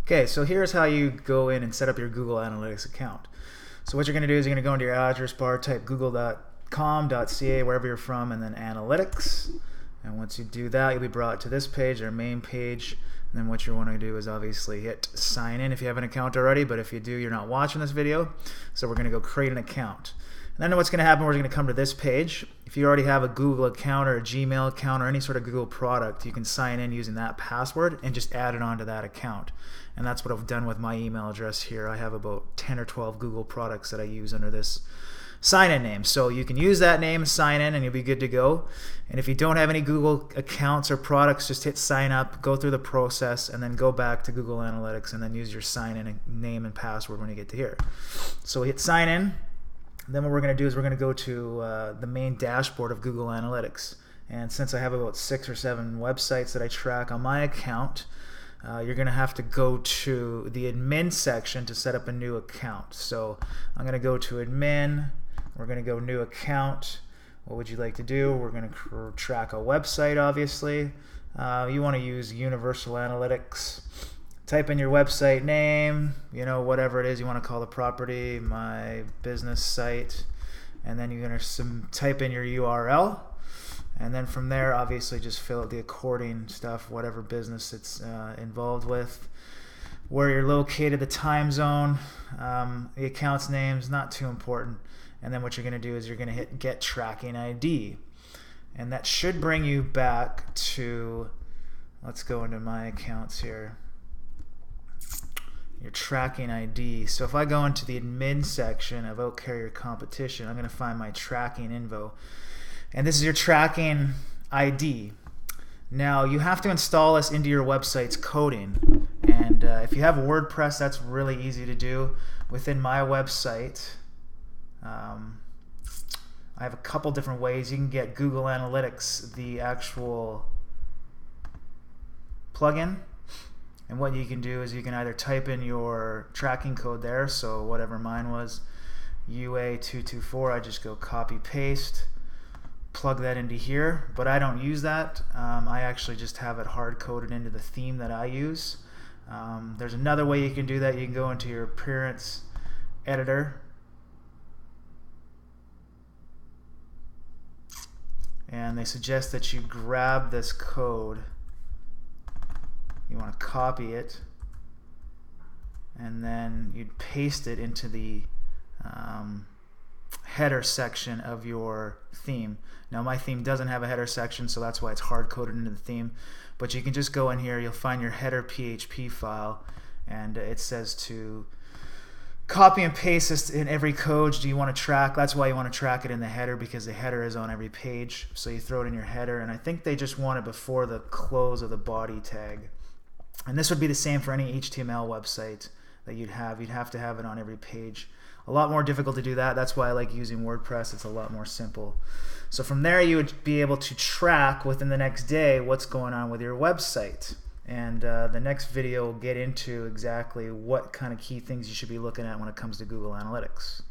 Okay, so here's how you go in and set up your Google Analytics account. So what you're going to do is you're going to go into your address bar, type google.com.ca, wherever you're from, and then analytics. And once you do that, you'll be brought to this page, our main page. And then what you want to do is obviously hit sign in if you have an account already, but if you do, you're not watching this video. So we're going to go create an account. And then what's going to happen, we're going to come to this page. If you already have a Google account or a Gmail account or any sort of Google product, you can sign in using that password and just add it onto that account. And that's what I've done with my email address here. I have about 10 or 12 Google products that I use under this sign-in name. So you can use that name, sign in, and you'll be good to go. And if you don't have any Google accounts or products, just hit sign up, go through the process, and then go back to Google Analytics and then use your sign-in name and password when you get to here. So hit sign in. Then what we're going to do is we're going to go to the main dashboard of Google Analytics. And since I have about 6 or 7 websites that I track on my account, you're going to have to go to the admin section to set up a new account. So I'm going to go to admin. We're going to go new account. What would you like to do? We're going to track a website, obviously. You want to use Universal Analytics. Type in your website name, whatever it is you want to call the property, my business site, and then you're going to type in your URL, and then from there obviously just fill out the according stuff, whatever business it's involved with, where you're located, the time zone, the account's name is not too important, and then what you're going to do is you're going to hit get tracking ID, and that should bring you back to, let's go into my accounts here, your tracking ID. So if I go into the admin section of Out Carrier Competition, I'm going to find my tracking info. And this is your tracking ID. Now you have to install this into your website's coding. And if you have WordPress, that's really easy to do. Within my website, I have a couple different ways. You can get Google Analytics, the actual plugin. And what you can do is you can either type in your tracking code there, so whatever mine was, UA224, I just go copy paste, plug that into here, but I don't use that. I actually just have it hard coded into the theme that I use. There's another way you can do that. You can go into your appearance editor, and they suggest that you grab this code. You want to copy it, and then you'd paste it into the header section of your theme. Now my theme doesn't have a header section, so that's why it's hard coded into the theme, but you can just go in here, you'll find your header PHP file, and it says to copy and paste this in every code. Do you want to track? That's why you want to track it in the header, because the header is on every page, so you throw it in your header, and I think they just want it before the close of the body tag. And this would be the same for any HTML website that you'd have. You'd have to have it on every page. A lot more difficult to do that. That's why I like using WordPress. It's a lot more simple. So from there you would be able to track within the next day what's going on with your website. And the next video will get into exactly what kind of key things you should be looking at when it comes to Google Analytics.